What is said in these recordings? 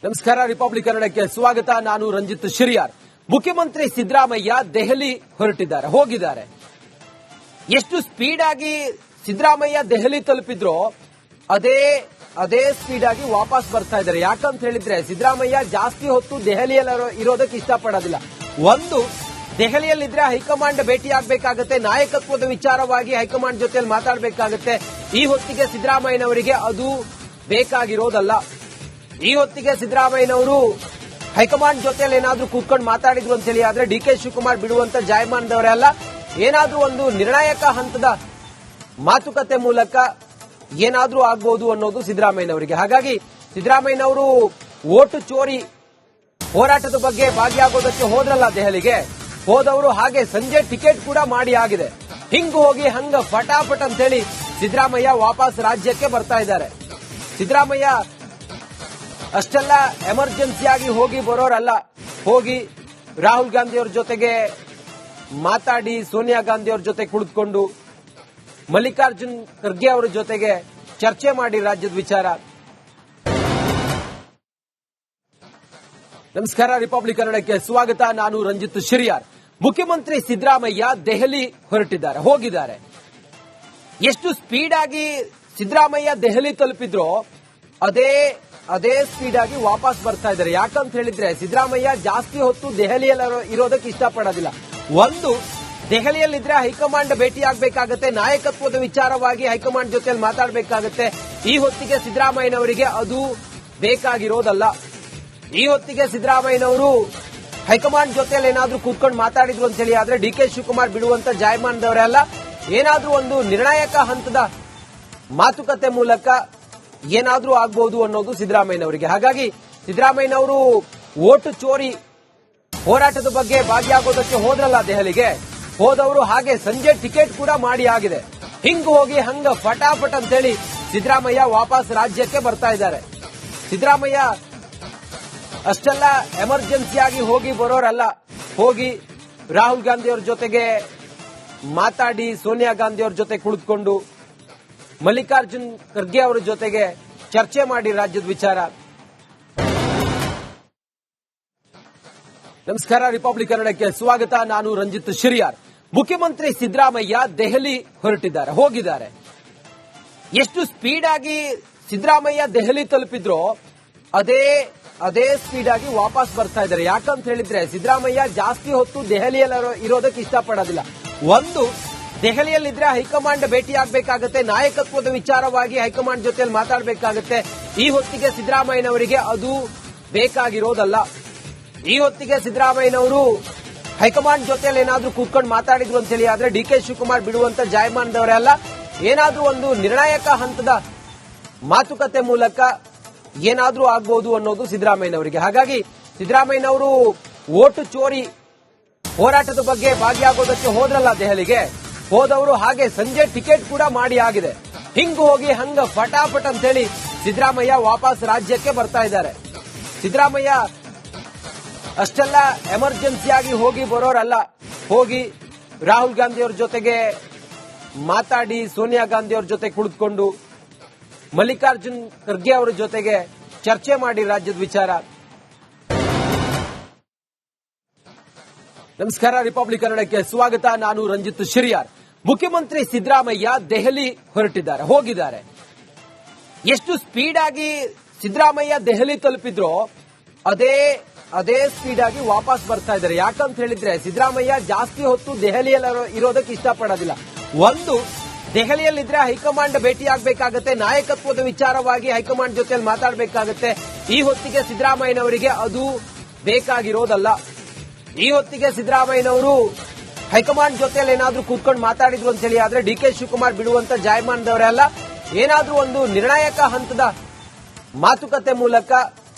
ನಮಸ್ಕಾರ. ರಿಪಬ್ಲಿಕ್ ಕನ್ನಡಕ್ಕೆ ಸ್ವಾಗತ. ನಾನು ರಂಜಿತ್ ಶಿರಿಯಾರ್. ಮುಖ್ಯಮಂತ್ರಿ ಸಿದ್ದರಾಮಯ್ಯ ದೆಹಲಿ ಹೋಗಿದ್ದಾರೆ. ಎಷ್ಟು ಸ್ಪೀಡ್ ಆಗಿ ಸಿದ್ದರಾಮಯ್ಯ ದೆಹಲಿ ತಲುಪಿದ್ರೋ ಅದೇ ಸ್ಪೀಡ್ ಆಗಿ ವಾಪಸ್ ಬರ್ತಾ ಇದ್ದಾರೆ. ಯಾಕಂತ ಹೇಳಿದ್ರೆ ಸಿದ್ದರಾಮಯ್ಯ ಜಾಸ್ತಿ ಹೊತ್ತು ದೆಹಲಿಯಲ್ಲಿ ಇರೋದಕ್ಕೆ ಇಷ್ಟಪಡೋದಿಲ್ಲ. ಒಂದು, ದೆಹಲಿಯಲ್ಲಿದ್ರೆ ಹೈಕಮಾಂಡ್ ಭೇಟಿ ಆಗಬೇಕಾಗುತ್ತೆ, ನಾಯಕತ್ವದ ವಿಚಾರವಾಗಿ ಹೈಕಮಾಂಡ್ ಜೊತೆಯಲ್ಲಿ ಮಾತಾಡಬೇಕಾಗುತ್ತೆ. ಈ ಹೊತ್ತಿಗೆ ಸಿದ್ದರಾಮಯ್ಯನವರಿಗೆ ಅದು ಬೇಕಾಗಿರೋದಲ್ಲ. ಈ ಹೊತ್ತಿಗೆ ಸಿದ್ದರಾಮಯ್ಯನವರು ಹೈಕಮಾಂಡ್ ಜೊತೆಯಲ್ಲಿ ಏನಾದ್ರೂ ಕೂತ್ಕೊಂಡು ಮಾತಾಡಿದ್ರು ಅಂತ ಹೇಳಿ ಆದ್ರೆ ಡಿ.ಕೆ. ಶಿವಕುಮಾರ್ ಬಿಡುವಂತ ಜಾಯಮಾನದವರೇ ಅಲ್ಲ. ಏನಾದ್ರೂ ಒಂದು ನಿರ್ಣಾಯಕ ಹಂತದ ಮಾತುಕತೆ ಮೂಲಕ ಏನಾದ್ರೂ ಆಗ್ಬಹುದು ಅನ್ನೋದು ಸಿದ್ದರಾಮಯ್ಯನವರಿಗೆ. ಹಾಗಾಗಿ ಸಿದ್ದರಾಮಯ್ಯನವರು ಓಟು ಚೋರಿ ಹೋರಾಟದ ಬಗ್ಗೆ ಭಾಗಿಯಾಗೋದಕ್ಕೆ ಹೋದ್ರಲ್ಲ ದೆಹಲಿಗೆ, ಹೋದವರು ಹಾಗೆ ಸಂಜೆ ಟಿಕೆಟ್ ಕೂಡ ಮಾಡಿ ಆಗಿದೆ. ಹಿಂಗ್ ಹೋಗಿ ಹಂಗ ಫಟಾಫಟ್ ಅಂತ ಹೇಳಿ ಸಿದ್ದರಾಮಯ್ಯ ವಾಪಸ್ ರಾಜ್ಯಕ್ಕೆ ಬರ್ತಾ ಇದ್ದಾರೆ. ಸಿದ್ದರಾಮಯ್ಯ ಅಷ್ಟೆಲ್ಲ ಎಮರ್ಜೆನ್ಸಿಯಾಗಿ ಹೋಗಿ ಬರೋರಲ್ಲ. ಹೋಗಿ ರಾಹುಲ್ ಗಾಂಧಿ ಅವ್ರ ಜೊತೆಗೆ ಮಾತಾಡಿ, ಸೋನಿಯಾ ಗಾಂಧಿ ಅವ್ರ ಜೊತೆ ಕುಳಿತುಕೊಂಡು, ಮಲ್ಲಿಕಾರ್ಜುನ್ ಖರ್ಗೆ ಅವರ ಜೊತೆಗೆ ಚರ್ಚೆ ಮಾಡಿ ರಾಜ್ಯದ ವಿಚಾರ. ನಮಸ್ಕಾರ. ರಿಪಬ್ಲಿಕ್ ಕನ್ನಡಕ್ಕೆ ಸ್ವಾಗತ. ನಾನು ರಂಜಿತ್ ಶಿರಿಯಾರ್. ಮುಖ್ಯಮಂತ್ರಿ ಸಿದ್ದರಾಮಯ್ಯ ದೆಹಲಿ ಹೋಗಿದ್ದಾರೆ. ಎಷ್ಟು ಸ್ಪೀಡ್ ಆಗಿ ಸಿದ್ದರಾಮಯ್ಯ ದೆಹಲಿ ತಲುಪಿದ್ರೋ ಅದೇ ಸ್ಪೀಡ್ ಆಗಿ ವಾಪಸ್ ಬರ್ತಾ ಇದ್ದಾರೆ. ಯಾಕಂತ ಹೇಳಿದ್ರೆ ಸಿದ್ದರಾಮಯ್ಯ ಜಾಸ್ತಿ ಹೊತ್ತು ದೆಹಲಿಯಲ್ಲಿ ಇರೋದಕ್ಕೆ ಇಷ್ಟಪಡೋದಿಲ್ಲ. ಒಂದು, ದೆಹಲಿಯಲ್ಲಿದ್ರೆ ಹೈಕಮಾಂಡ್ ಭೇಟಿ ಆಗಬೇಕಾಗುತ್ತೆ, ನಾಯಕತ್ವದ ವಿಚಾರವಾಗಿ ಹೈಕಮಾಂಡ್ ಜೊತೆಯಲ್ಲಿ ಮಾತಾಡಬೇಕಾಗುತ್ತೆ. ಈ ಹೊತ್ತಿಗೆ ಸಿದ್ದರಾಮಯ್ಯನವರಿಗೆ ಅದು ಬೇಕಾಗಿರೋದಲ್ಲ. ಈ ಹೊತ್ತಿಗೆ ಸಿದ್ದರಾಮಯ್ಯನವರು ಹೈಕಮಾಂಡ್ ಜೊತೆಯಲ್ಲಿ ಏನಾದ್ರೂ ಕೂತ್ಕೊಂಡು ಮಾತಾಡಿದ್ರು ಅಂತ ಹೇಳಿ ಆದ್ರೆ ಡಿ.ಕೆ. ಶಿವಕುಮಾರ್ ಬಿಡುವಂತ ಜಾಯಮಾನದವರೇ ಅಲ್ಲ. ಏನಾದ್ರೂ ಒಂದು ನಿರ್ಣಾಯಕ ಹಂತದ ಮಾತುಕತೆ ಮೂಲಕ ಏನಾದ್ರೂ ಆಗ್ಬಹುದು ಅನ್ನೋದು ಸಿದ್ದರಾಮಯ್ಯನವರಿಗೆ. ಹಾಗಾಗಿ ಸಿದ್ದರಾಮಯ್ಯನವರು ಓಟು ಚೋರಿ ಹೋರಾಟದ ಬಗ್ಗೆ ಭಾಗಿಯಾಗೋದಕ್ಕೆ ಹೋದ್ರಲ್ಲ ದೆಹಲಿಗೆ, ಹೋದವರು ಹಾಗೆ ಸಂಜೆ ಟಿಕೆಟ್ ಕೂಡ ಮಾಡಿ ಆಗಿದೆ. ಹಿಂಗ್ ಹೋಗಿ ಹಂಗ ಫಟಾಫಟ್ ಅಂತ ಹೇಳಿ ಸಿದ್ದರಾಮಯ್ಯ ವಾಪಸ್ ರಾಜ್ಯಕ್ಕೆ ಬರ್ತಾ ಇದ್ದಾರೆ. ಸಿದ್ದರಾಮಯ್ಯ ಅಷ್ಟೆಲ್ಲ ಎಮರ್ಜೆನ್ಸಿಯಾಗಿ ಹೋಗಿ ಬರೋರಲ್ಲ. ಹೋಗಿ ರಾಹುಲ್ ಗಾಂಧಿ ಅವ್ರ ಜೊತೆಗೆ ಮಾತಾಡಿ, ಸೋನಿಯಾ ಗಾಂಧಿ ಅವ್ರ ಜೊತೆ ಕುಳಿತುಕೊಂಡು, ಮಲ್ಲಿಕಾರ್ಜುನ್ ಖರ್ಗೆ ಅವರ ಜೊತೆಗೆ ಚರ್ಚೆ ಮಾಡಿ ರಾಜ್ಯದ ವಿಚಾರ. ನಮಸ್ಕಾರ. ರಿಪಬ್ಲಿಕ್ ಕನ್ನಡಕ್ಕೆ ಸ್ವಾಗತ. ನಾನು ರಂಜಿತ್ ಶಿರಿಯಾರ್. ಮುಖ್ಯಮಂತ್ರಿ ಸಿದ್ದರಾಮಯ್ಯ ದೆಹಲಿ ಹೋಗಿದ್ದಾರೆ. ಎಷ್ಟು ಸ್ಪೀಡ್ ಆಗಿ ಸಿದ್ದರಾಮಯ್ಯ ದೆಹಲಿ ತಲುಪಿದ್ರೋ ಅದೇ ಸ್ಪೀಡ್ ಆಗಿ ವಾಪಸ್ ಬರ್ತಾ ಇದ್ದಾರೆ. ಯಾಕಂತ ಹೇಳಿದ್ರೆ ಸಿದ್ದರಾಮಯ್ಯ ಜಾಸ್ತಿ ಹೊತ್ತು ದೆಹಲಿಯಲ್ಲಿ ಇರೋದಕ್ಕೆ ಇಷ್ಟಪಡೋದಿಲ್ಲ. ಒಂದು, ದೆಹಲಿಯಲ್ಲಿದ್ರೆ ಹೈಕಮಾಂಡ್ ಭೇಟಿ ಆಗಬೇಕಾಗುತ್ತೆ, ನಾಯಕತ್ವದ ವಿಚಾರವಾಗಿ ಹೈಕಮಾಂಡ್ ಜೊತೆಯಲ್ಲಿ ಮಾತಾಡಬೇಕಾಗುತ್ತೆ. ಈ ಹೊತ್ತಿಗೆ ಸಿದ್ದರಾಮಯ್ಯನವರಿಗೆ ಅದು ಬೇಕಾಗಿರೋದಲ್ಲ. ಈ ಹೊತ್ತಿಗೆ ಸಿದ್ದರಾಮಯ್ಯನವರು ಹೈಕಮಾಂಡ್ ಜೊತೆಯಲ್ಲಿ ಏನಾದ್ರೂ ಕೂತ್ಕೊಂಡು ಮಾತಾಡಿದ್ರು ಅಂತ ಹೇಳಿ ಆದ್ರೆ ಡಿ.ಕೆ. ಶಿವಕುಮಾರ್ ಬಿಡುವಂತ ಜಾಯಮಾನದವರೇ ಅಲ್ಲ. ಏನಾದ್ರೂ ಒಂದು ನಿರ್ಣಾಯಕ ಹಂತದ ಮಾತುಕತೆ ಮೂಲಕ ಏನಾದ್ರೂ ಆಗ್ಬಹುದು ಅನ್ನೋದು ಸಿದ್ದರಾಮಯ್ಯನವರಿಗೆ. ಹಾಗಾಗಿ ಸಿದ್ದರಾಮಯ್ಯನವರು ಓಟು ಚೋರಿ ಹೋರಾಟದ ಬಗ್ಗೆ ಭಾಗಿಯಾಗೋದಕ್ಕೆ ಹೋದ್ರಲ್ಲ ದೆಹಲಿಗೆ, ಹೋದವರು ಹಾಗೆ ಸಂಜೆ ಟಿಕೆಟ್ ಕೂಡ ಮಾಡಿ ಆಗಿದೆ. ಹಿಂಗ್ ಹೋಗಿ ಹಂಗ ಫಟಾಫಟ್ ಅಂತ ಹೇಳಿ ಸಿದ್ದರಾಮಯ್ಯ ವಾಪಸ್ ರಾಜ್ಯಕ್ಕೆ ಬರ್ತಾ ಇದ್ದಾರೆ. ಸಿದ್ದರಾಮಯ್ಯ ಅಷ್ಟೆಲ್ಲ ಎಮರ್ಜೆನ್ಸಿಯಾಗಿ ಹೋಗಿ ಬರೋರಲ್ಲ. ಹೋಗಿ ರಾಹುಲ್ ಗಾಂಧಿ ಅವ್ರ ಜೊತೆಗೆ ಮಾತಾಡಿ, ಸೋನಿಯಾ ಗಾಂಧಿ ಅವ್ರ ಜೊತೆ ಕುಳಿತುಕೊಂಡು, ಮಲ್ಲಿಕಾರ್ಜುನ್ ಖರ್ಗೆ ಅವರ ಜೊತೆಗೆ ಚರ್ಚೆ ಮಾಡಿ ರಾಜ್ಯದ ವಿಚಾರ. ನಮಸ್ಕಾರ. ರಿಪಬ್ಲಿಕ್ ಕನ್ನಡಕ್ಕೆ ಸ್ವಾಗತ. ನಾನು ರಂಜಿತ್ ಶಿರಿಯಾರ್. ಮುಖ್ಯಮಂತ್ರಿ ಸಿದ್ದರಾಮಯ್ಯ ದೆಹಲಿ ಹೋಗಿದ್ದಾರೆ. ಎಷ್ಟು ಸ್ಪೀಡ್ ಆಗಿ ಸಿದ್ದರಾಮಯ್ಯ ದೆಹಲಿ ತಲುಪಿದ್ರೋ ಅದೇ ಸ್ಪೀಡ್ ಆಗಿ ವಾಪಸ್ ಬರ್ತಾ ಇದ್ದಾರೆ. ಯಾಕಂತ ಹೇಳಿದ್ರೆ ಸಿದ್ದರಾಮಯ್ಯ ಜಾಸ್ತಿ ಹೊತ್ತು ದೆಹಲಿಯಲ್ಲಿ ಇರೋದಕ್ಕೆ ಇಷ್ಟಪಡೋದಿಲ್ಲ. ಒಂದು, ದೆಹಲಿಯಲ್ಲಿದ್ರೆ ಹೈಕಮಾಂಡ್ ಭೇಟಿ ಆಗಬೇಕಾಗುತ್ತೆ, ನಾಯಕತ್ವದ ವಿಚಾರವಾಗಿ ಹೈಕಮಾಂಡ್ ಜೊತೆಯಲ್ಲಿ ಮಾತಾಡಬೇಕಾಗುತ್ತೆ. ಈ ಹೊತ್ತಿಗೆ ಸಿದ್ದರಾಮಯ್ಯನವರಿಗೆ ಅದು ಬೇಕಾಗಿರೋದಲ್ಲ. ಈ ಹೊತ್ತಿಗೆ ಸಿದ್ದರಾಮಯ್ಯನವರು ಹೈಕಮಾಂಡ್ ಜೊತೆಯಲ್ಲಿ ಏನಾದ್ರೂ ಕೂತ್ಕೊಂಡು ಮಾತಾಡಿದ್ರು ಅಂತ ಹೇಳಿ ಆದ್ರೆ ಡಿ.ಕೆ. ಶಿವಕುಮಾರ್ ಬಿಡುವಂತ ಜಾಯಮಾನದವರೇ ಅಲ್ಲ. ಏನಾದ್ರೂ ಒಂದು ನಿರ್ಣಾಯಕ ಹಂತದ ಮಾತುಕತೆ ಮೂಲಕ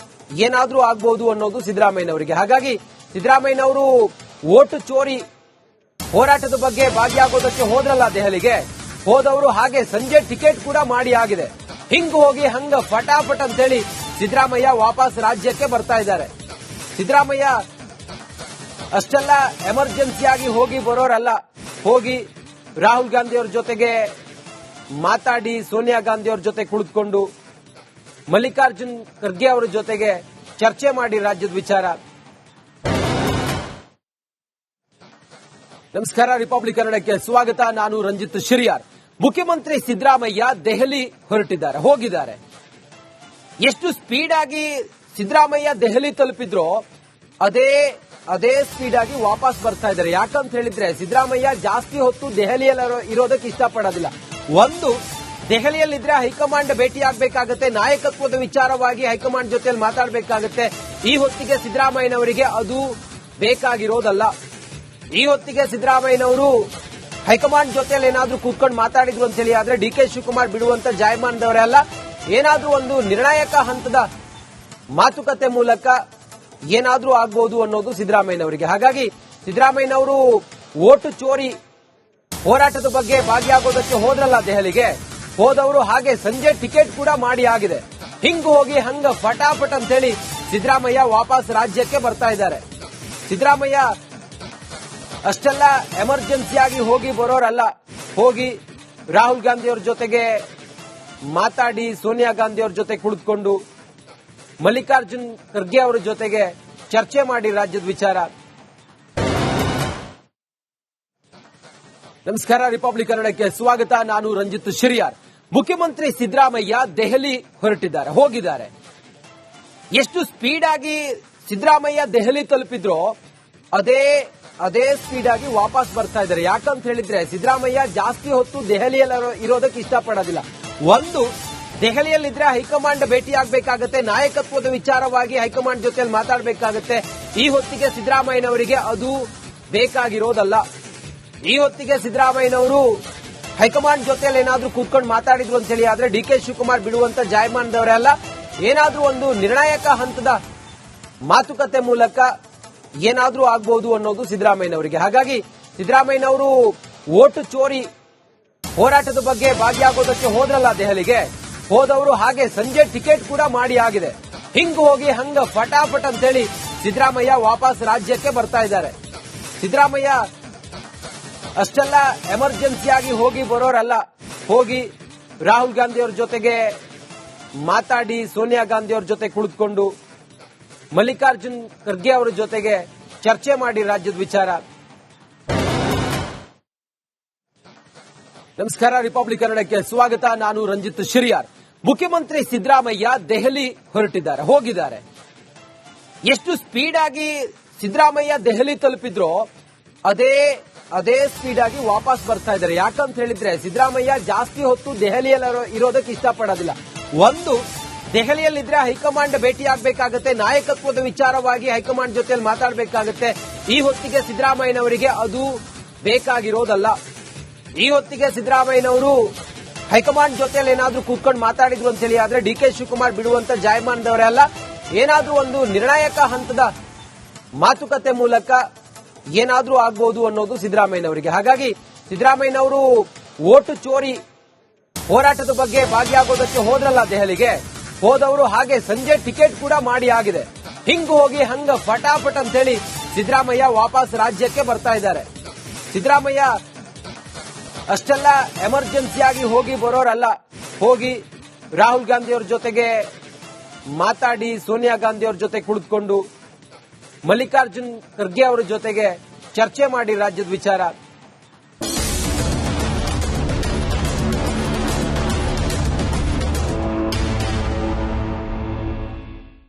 ಏನಾದ್ರೂ ಆಗ್ಬಹುದು ಅನ್ನೋದು ಸಿದ್ದರಾಮಯ್ಯನವರಿಗೆ. ಹಾಗಾಗಿ ಸಿದ್ದರಾಮಯ್ಯನವರು ಓಟು ಚೋರಿ ಹೋರಾಟದ ಬಗ್ಗೆ ಭಾಗಿಯಾಗೋದಕ್ಕೆ ಹೋದ್ರಲ್ಲ ದೆಹಲಿಗೆ, ಹೋದವರು ಹಾಗೆ ಸಂಜೆ ಟಿಕೆಟ್ ಕೂಡ ಮಾಡಿ ಆಗಿದೆ. ಹಿಂಗ್ ಹೋಗಿ ಹಂಗ ಫಟಾಫಟ್ ಅಂತ ಹೇಳಿ ಸಿದ್ದರಾಮಯ್ಯ ವಾಪಸ್ ರಾಜ್ಯಕ್ಕೆ ಬರ್ತಾ ಇದ್ದಾರೆ. ಸಿದ್ದರಾಮಯ್ಯ ಅಷ್ಟೆಲ್ಲ ಎಮರ್ಜೆನ್ಸಿಯಾಗಿ ಹೋಗಿ ಬರೋರಲ್ಲ. ಹೋಗಿ ರಾಹುಲ್ ಗಾಂಧಿ ಅವ್ರ ಜೊತೆಗೆ ಮಾತಾಡಿ, ಸೋನಿಯಾ ಗಾಂಧಿ ಅವ್ರ ಜೊತೆ ಕುಳಿತುಕೊಂಡು, ಮಲ್ಲಿಕಾರ್ಜುನ್ ಖರ್ಗೆ ಅವರ ಜೊತೆಗೆ ಚರ್ಚೆ ಮಾಡಿ ರಾಜ್ಯದ ವಿಚಾರ. ನಮಸ್ಕಾರ, ರಿಪಬ್ಲಿಕ್ ಕನ್ನಡಕ್ಕೆ ಸ್ವಾಗತ. ನಾನು ರಂಜಿತ್ ಶಿರಿಯಾರ್. ಮುಖ್ಯಮಂತ್ರಿ ಸಿದ್ದರಾಮಯ್ಯ ದೆಹಲಿ ಹೋಗಿದ್ದಾರೆ. ಎಷ್ಟು ಸ್ಪೀಡ್ ಆಗಿ ಸಿದ್ದರಾಮಯ್ಯ ದೆಹಲಿ ತಲುಪಿದ್ರೋ ಅದೇ ಸ್ಪೀಡ್ ಆಗಿ ವಾಪಸ್ ಬರ್ತಾ ಇದ್ದಾರೆ. ಯಾಕಂತ ಹೇಳಿದ್ರೆ ಸಿದ್ದರಾಮಯ್ಯ ಜಾಸ್ತಿ ಹೊತ್ತು ದೆಹಲಿಯಲ್ಲಿ ಇರೋದಕ್ಕೆ ಇಷ್ಟಪಡೋದಿಲ್ಲ. ಒಂದು, ದೆಹಲಿಯಲ್ಲಿದ್ರೆ ಹೈಕಮಾಂಡ್ ಭೇಟಿ ಆಗಬೇಕಾಗುತ್ತೆ, ನಾಯಕತ್ವದ ವಿಚಾರವಾಗಿ ಹೈಕಮಾಂಡ್ ಜೊತೆಯಲ್ಲಿ ಮಾತಾಡಬೇಕಾಗುತ್ತೆ. ಈ ಹೊತ್ತಿಗೆ ಸಿದ್ದರಾಮಯ್ಯನವರಿಗೆ ಅದು ಬೇಕಾಗಿರೋದಲ್ಲ. ಈ ಹೊತ್ತಿಗೆ ಸಿದ್ದರಾಮಯ್ಯನವರು ಹೈಕಮಾಂಡ್ ಜೊತೆಯಲ್ಲಿ ಏನಾದ್ರೂ ಕೂತ್ಕೊಂಡು ಮಾತಾಡಿದ್ರು ಅಂತ ಹೇಳಿ ಆದ್ರೆ ಡಿ.ಕೆ. ಶಿವಕುಮಾರ್ ಬಿಡುವಂತ ಜಾಯಮಾನದವರೇ ಅಲ್ಲ. ಏನಾದ್ರೂ ಒಂದು ನಿರ್ಣಾಯಕ ಹಂತದ ಮಾತುಕತೆ ಮೂಲಕ ಏನಾದ್ರೂ ಆಗ್ಬಹುದು ಅನ್ನೋದು ಸಿದ್ದರಾಮಯ್ಯನವರಿಗೆ. ಹಾಗಾಗಿ ಸಿದ್ದರಾಮಯ್ಯನವರು ಓಟು ಚೋರಿ ಹೋರಾಟದ ಬಗ್ಗೆ ಭಾಗಿಯಾಗೋದಕ್ಕೆ ಹೋದ್ರಲ್ಲ ದೆಹಲಿಗೆ, ಹೋದವರು ಹಾಗೆ ಸಂಜೆ ಟಿಕೆಟ್ ಕೂಡ ಮಾಡಿ ಆಗಿದೆ. ಹಿಂಗ್ ಹೋಗಿ ಹಂಗ ಫಟಾಫಟ್ ಅಂತ ಹೇಳಿ ಸಿದ್ದರಾಮಯ್ಯ ವಾಪಸ್ ರಾಜ್ಯಕ್ಕೆ ಬರ್ತಾ ಇದ್ದಾರೆ. ಸಿದ್ದರಾಮಯ್ಯ ಅಷ್ಟೆಲ್ಲ ಎಮರ್ಜೆನ್ಸಿಯಾಗಿ ಹೋಗಿ ಬರೋರಲ್ಲ. ಹೋಗಿ ರಾಹುಲ್ ಗಾಂಧಿ ಅವ್ರ ಜೊತೆಗೆ ಮಾತಾಡಿ, ಸೋನಿಯಾ ಗಾಂಧಿ ಅವ್ರ ಜೊತೆ ಕುಳಿತುಕೊಂಡು, ಮಲ್ಲಿಕಾರ್ಜುನ್ ಖರ್ಗೆ ಅವರ ಜೊತೆಗೆ ಚರ್ಚೆ ಮಾಡಿ ರಾಜ್ಯದ ವಿಚಾರ. ನಮಸ್ಕಾರ, ರಿಪಬ್ಲಿಕ್ ಕನ್ನಡಕ್ಕೆ ಸ್ವಾಗತ. ನಾನು ರಂಜಿತ್ ಶಿರಿಯಾರ್. ಮುಖ್ಯಮಂತ್ರಿ ಸಿದ್ದರಾಮಯ್ಯ ದೆಹಲಿ ಹೋಗಿದ್ದಾರೆ. ಎಷ್ಟು ಸ್ಪೀಡ್ ಆಗಿ ಸಿದ್ದರಾಮಯ್ಯ ದೆಹಲಿ ತಲುಪಿದ್ರೋ ಅದೇ ಸ್ಪೀಡ್ ಆಗಿ ವಾಪಸ್ ಬರ್ತಾ ಇದ್ದಾರೆ. ಯಾಕಂತ ಹೇಳಿದ್ರೆ ಸಿದ್ದರಾಮಯ್ಯ ಜಾಸ್ತಿ ಹೊತ್ತು ದೆಹಲಿಯಲ್ಲಿ ಇರೋದಕ್ಕೆ ಇಷ್ಟಪಡೋದಿಲ್ಲ. ಒಂದು, ದೆಹಲಿಯಲ್ಲಿದ್ರೆ ಹೈಕಮಾಂಡ್ ಭೇಟಿ ಆಗಬೇಕಾಗುತ್ತೆ, ನಾಯಕತ್ವದ ವಿಚಾರವಾಗಿ ಹೈಕಮಾಂಡ್ ಜೊತೆಯಲ್ಲಿ ಮಾತಾಡಬೇಕಾಗುತ್ತೆ. ಈ ಹೊತ್ತಿಗೆ ಸಿದ್ದರಾಮಯ್ಯನವರಿಗೆ ಅದು ಬೇಕಾಗಿರೋದಲ್ಲ. ಈ ಹೊತ್ತಿಗೆ ಸಿದ್ದರಾಮಯ್ಯನವರು ಹೈಕಮಾಂಡ್ ಜೊತೆಯಲ್ಲಿ ಏನಾದ್ರೂ ಕೂತ್ಕೊಂಡು ಮಾತಾಡಿದ್ರು ಅಂತ ಹೇಳಿ ಆದ್ರೆ ಡಿ.ಕೆ. ಶಿವಕುಮಾರ್ ಬಿಡುವಂತ ಜಾಯಮಾನದವರೇ ಅಲ್ಲ. ಏನಾದ್ರೂ ಒಂದು ನಿರ್ಣಾಯಕ ಹಂತದ ಮಾತುಕತೆ ಮೂಲಕ ಏನಾದ್ರೂ ಆಗ್ಬಹುದು ಅನ್ನೋದು ಸಿದ್ದರಾಮಯ್ಯನವರಿಗೆ. ಹಾಗಾಗಿ ಸಿದ್ದರಾಮಯ್ಯನವರು ಓಟು ಚೋರಿ ಹೋರಾಟದ ಬಗ್ಗೆ ಭಾಗಿಯಾಗೋದಕ್ಕೆ ಹೋದ್ರಲ್ಲ ದೆಹಲಿಗೆ, ಹೋದವರು ಹಾಗೆ ಸಂಜೆ ಟಿಕೆಟ್ ಕೂಡ ಮಾಡಿ ಆಗಿದೆ. ಹಿಂಗ್ ಹೋಗಿ ಹಂಗ ಫಟಾಫಟ್ ಅಂತ ಹೇಳಿ ಸಿದ್ದರಾಮಯ್ಯ ವಾಪಸ್ ರಾಜ್ಯಕ್ಕೆ ಬರ್ತಾ ಇದ್ದಾರೆ. ಸಿದ್ದರಾಮಯ್ಯ ಅಷ್ಟೆಲ್ಲ ಎಮರ್ಜೆನ್ಸಿಯಾಗಿ ಹೋಗಿ ಬರೋರಲ್ಲ. ಹೋಗಿ ರಾಹುಲ್ ಗಾಂಧಿ ಅವ್ರ ಜೊತೆಗೆ ಮಾತಾಡಿ, ಸೋನಿಯಾ ಗಾಂಧಿ ಅವ್ರ ಜೊತೆ ಕುಳಿತುಕೊಂಡು, ಮಲ್ಲಿಕಾರ್ಜುನ್ ಖರ್ಗೆ ಅವರ ಜೊತೆಗೆ ಚರ್ಚೆ ಮಾಡಿ ರಾಜ್ಯದ ವಿಚಾರ. ನಮಸ್ಕಾರ, ರಿಪಬ್ಲಿಕ್ ಕನ್ನಡಕ್ಕೆ ಸ್ವಾಗತ. ನಾನು ರಂಜಿತ್ ಶಿರಿಯಾರ್. ಮುಖ್ಯಮಂತ್ರಿ ಸಿದ್ದರಾಮಯ್ಯ ದೆಹಲಿ ಹೋಗಿದ್ದಾರೆ. ಎಷ್ಟು ಸ್ಪೀಡ್ ಆಗಿ ಸಿದ್ದರಾಮಯ್ಯ ದೆಹಲಿ ತಲುಪಿದ್ರೋ ಅದೇ ಸ್ಪೀಡ್ ಆಗಿ ವಾಪಸ್ ಬರ್ತಾ ಇದ್ದಾರೆ. ಯಾಕಂತ ಹೇಳಿದ್ರೆ ಸಿದ್ದರಾಮಯ್ಯ ಜಾಸ್ತಿ ಹೊತ್ತು ದೆಹಲಿಯಲ್ಲಿ ಇರೋದಕ್ಕೆ ಇಷ್ಟಪಡೋದಿಲ್ಲ. ಒಂದು, ದೆಹಲಿಯಲ್ಲಿದ್ರೆ ಹೈಕಮಾಂಡ್ ಭೇಟಿ ಆಗಬೇಕಾಗುತ್ತೆ, ನಾಯಕತ್ವದ ವಿಚಾರವಾಗಿ ಹೈಕಮಾಂಡ್ ಜೊತೆಯಲ್ಲಿ ಮಾತಾಡಬೇಕಾಗುತ್ತೆ. ಈ ಹೊತ್ತಿಗೆ ಸಿದ್ದರಾಮಯ್ಯನವರಿಗೆ ಅದು ಬೇಕಾಗಿರೋದಲ್ಲ. ಈ ಹೊತ್ತಿಗೆ ಸಿದ್ದರಾಮಯ್ಯನವರು ಹೈಕಮಾಂಡ್ ಜೊತೆಯಲ್ಲಿ ಏನಾದ್ರೂ ಕೂತ್ಕೊಂಡು ಮಾತಾಡಿದ್ರು ಅಂತ ಹೇಳಿ ಆದ್ರೆ ಡಿ.ಕೆ. ಶಿವಕುಮಾರ್ ಬಿಡುವಂತ ಜಾಯಮಾನದವರೇ ಅಲ್ಲ. ಏನಾದ್ರೂ ಒಂದು ನಿರ್ಣಾಯಕ ಹಂತದ ಮಾತುಕತೆ ಮೂಲಕ ಏನಾದ್ರೂ ಆಗ್ಬಹುದು ಅನ್ನೋದು ಸಿದ್ದರಾಮಯ್ಯನವರಿಗೆ. ಹಾಗಾಗಿ ಸಿದ್ದರಾಮಯ್ಯನವರು ಓಟು ಚೋರಿ ಹೋರಾಟದ ಬಗ್ಗೆ ಭಾಗಿಯಾಗೋದಕ್ಕೆ ಹೋದ್ರಲ್ಲ ದೆಹಲಿಗೆ, ಹೋದವರು ಹಾಗೆ ಸಂಜೆ ಟಿಕೆಟ್ ಕೂಡ ಮಾಡಿ ಆಗಿದೆ. ಹಿಂಗ್ ಹೋಗಿ ಹಂಗ ಫಟಾಫಟ್ ಅಂತ ಹೇಳಿ ಸಿದ್ದರಾಮಯ್ಯ ವಾಪಸ್ ರಾಜ್ಯಕ್ಕೆ ಬರ್ತಾ ಇದ್ದಾರೆ. ಸಿದ್ದರಾಮಯ್ಯ ಅಷ್ಟೆಲ್ಲ ಎಮರ್ಜೆನ್ಸಿಯಾಗಿ ಹೋಗಿ ಬರೋರಲ್ಲ. ಹೋಗಿ ರಾಹುಲ್ ಗಾಂಧಿ ಅವ್ರ ಜೊತೆಗೆ ಮಾತಾಡಿ, ಸೋನಿಯಾ ಗಾಂಧಿ ಅವ್ರ ಜೊತೆ ಕುಳಿತುಕೊಂಡು, ಮಲ್ಲಿಕಾರ್ಜುನ್ ಖರ್ಗೆ ಅವರ ಜೊತೆಗೆ ಚರ್ಚೆ ಮಾಡಿ ರಾಜ್ಯದ ವಿಚಾರ.